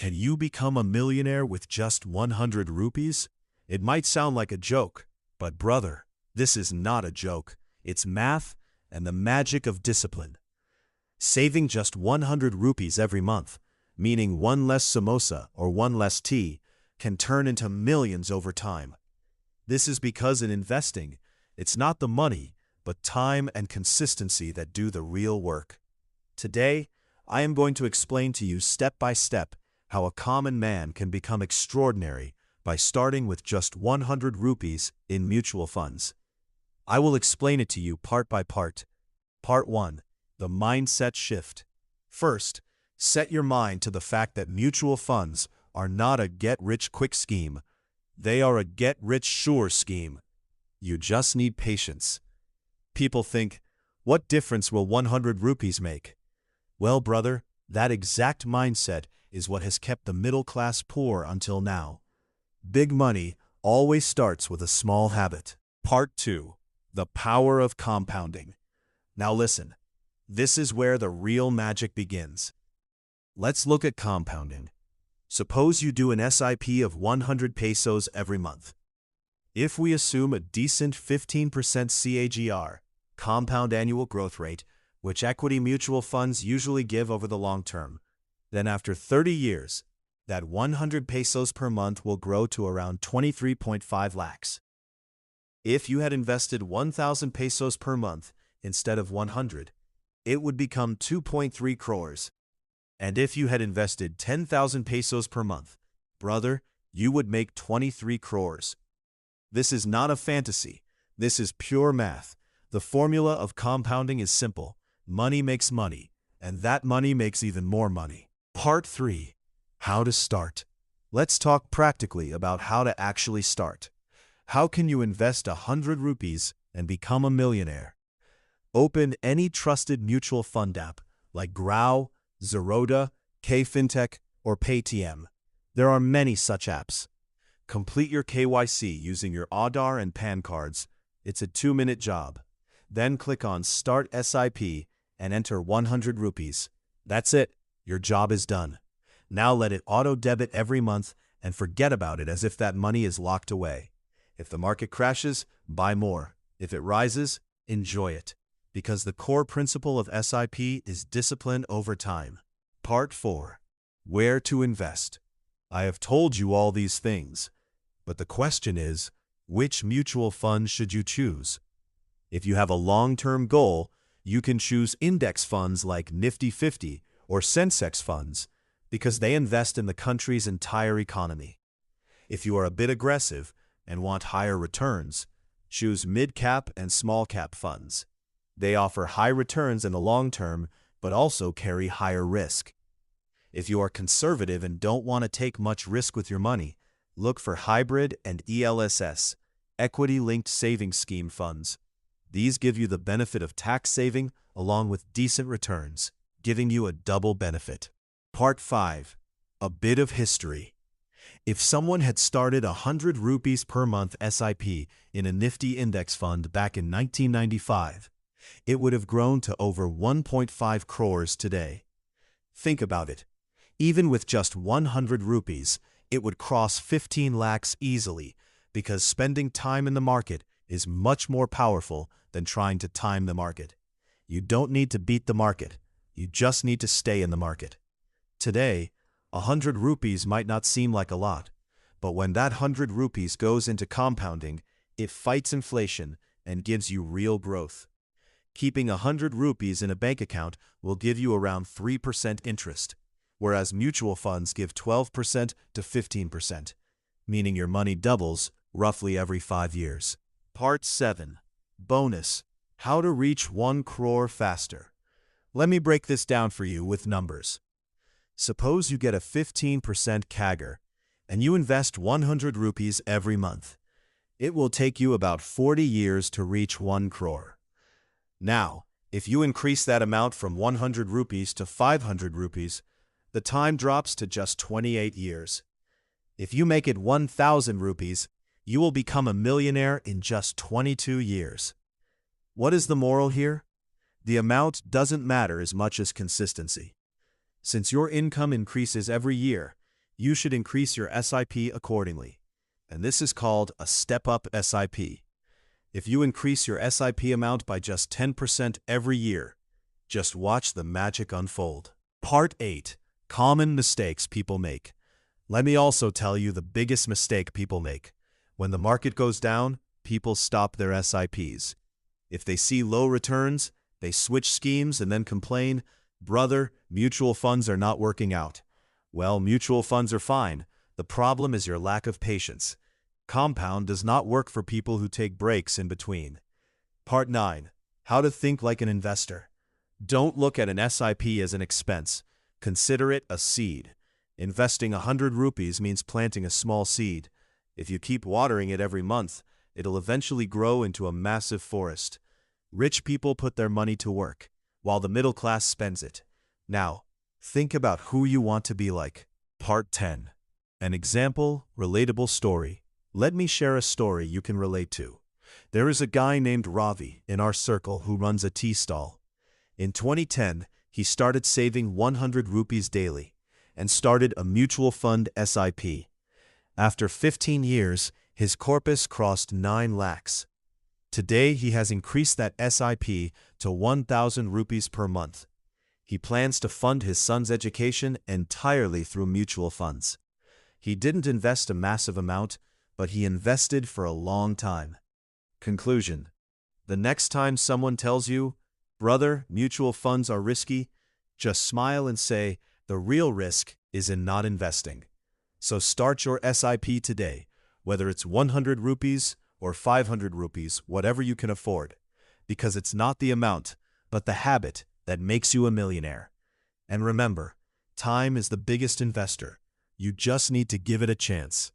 Can you become a millionaire with just 100 rupees? It might sound like a joke, but brother, this is not a joke. It's math and the magic of discipline. Saving just 100 rupees every month, meaning one less samosa or one less tea, can turn into millions over time. This is because in investing, it's not the money, but time and consistency that do the real work. Today, I am going to explain to you step by step how a common man can become extraordinary by starting with just 100 rupees in mutual funds. I will explain it to you part by part. Part 1. The mindset shift. First, set your mind to the fact that mutual funds are not a get-rich-quick scheme. They are a get-rich-sure scheme. You just need patience. People think, what difference will 100 rupees make? Well, brother, that exact mindset is what has kept the middle class poor until now. Big money always starts with a small habit. Part 2. The power of compounding. Now listen, this is where the real magic begins. Let's look at compounding. Suppose you do an SIP of 100 pesos every month. If we assume a decent 15% CAGR, compound annual growth rate, which equity mutual funds usually give over the long term, then after 30 years, that 100 pesos per month will grow to around 23.5 lakhs. If you had invested 1,000 pesos per month instead of 100, it would become 2.3 crores. And if you had invested 10,000 pesos per month, brother, you would make 23 crores. This is not a fantasy. This is pure math. The formula of compounding is simple. Money makes money, and that money makes even more money. Part 3. How to start. Let's talk practically about how to actually start. How can you invest 100 rupees and become a millionaire? Open any trusted mutual fund app like Grau, Zerodha, KFintech, or Paytm. There are many such apps. Complete your KYC using your Aadhaar and PAN cards. It's a 2-minute job. Then click on Start SIP and enter 100 rupees. That's it. Your job is done. Now let it auto-debit every month and forget about it as if that money is locked away. If the market crashes, buy more. If it rises, enjoy it. Because the core principle of SIP is discipline over time. Part 4. Where to invest. I have told you all these things, but the question is, which mutual fund should you choose? If you have a long-term goal, you can choose index funds like Nifty 50 or Sensex funds because they invest in the country's entire economy. If you are a bit aggressive and want higher returns, choose mid-cap and small-cap funds. They offer high returns in the long term, but also carry higher risk. If you are conservative and don't want to take much risk with your money, look for hybrid and ELSS, equity-linked savings scheme funds. These give you the benefit of tax saving along with decent returns, giving you a double benefit. Part 5. A bit of history. If someone had started 100 rupees per month SIP in a Nifty index fund back in 1995, it would have grown to over 1.5 crores today. Think about it. Even with just 100 rupees, it would cross 15 lakhs easily because spending time in the market is much more powerful than trying to time the market. You don't need to beat the market. You just need to stay in the market. Today, 100 rupees might not seem like a lot, but when that 100 rupees goes into compounding, it fights inflation and gives you real growth. Keeping 100 rupees in a bank account will give you around 3% interest, whereas mutual funds give 12% to 15%, meaning your money doubles roughly every 5 years. Part 7. Bonus. How to reach 1 crore faster. Let me break this down for you with numbers. Suppose you get a 15% CAGR and you invest 100 rupees every month. It will take you about 40 years to reach 1 crore. Now, if you increase that amount from 100 rupees to 500 rupees, the time drops to just 28 years. If you make it 1,000 rupees, you will become a millionaire in just 22 years. What is the moral here? The amount doesn't matter as much as consistency. Since your income increases every year, you should increase your SIP accordingly. And this is called a step-up SIP. If you increase your SIP amount by just 10% every year, just watch the magic unfold. Part 8. Common mistakes people make. Let me also tell you the biggest mistake people make. When the market goes down, people stop their SIPs. If they see low returns, they switch schemes and then complain, "Brother, mutual funds are not working out." Well, mutual funds are fine. The problem is your lack of patience. Compound does not work for people who take breaks in between. Part 9. How to think like an investor. Don't look at an SIP as an expense. Consider it a seed. Investing 100 rupees means planting a small seed. If you keep watering it every month, it'll eventually grow into a massive forest. Rich people put their money to work, while the middle class spends it. Now, think about who you want to be like. Part 10. An example, relatable story. Let me share a story you can relate to. There is a guy named Ravi in our circle who runs a tea stall. In 2010, he started saving 100 rupees daily and started a mutual fund SIP. After 15 years, his corpus crossed 9 lakhs. Today, he has increased that SIP to 1,000 rupees per month. He plans to fund his son's education entirely through mutual funds. He didn't invest a massive amount, but he invested for a long time. Conclusion. The next time someone tells you, "Brother, mutual funds are risky," just smile and say, "The real risk is in not investing." So start your SIP today, whether it's 100 rupees or 500 rupees, whatever you can afford, because it's not the amount, but the habit that makes you a millionaire. And remember, time is the biggest investor. You just need to give it a chance.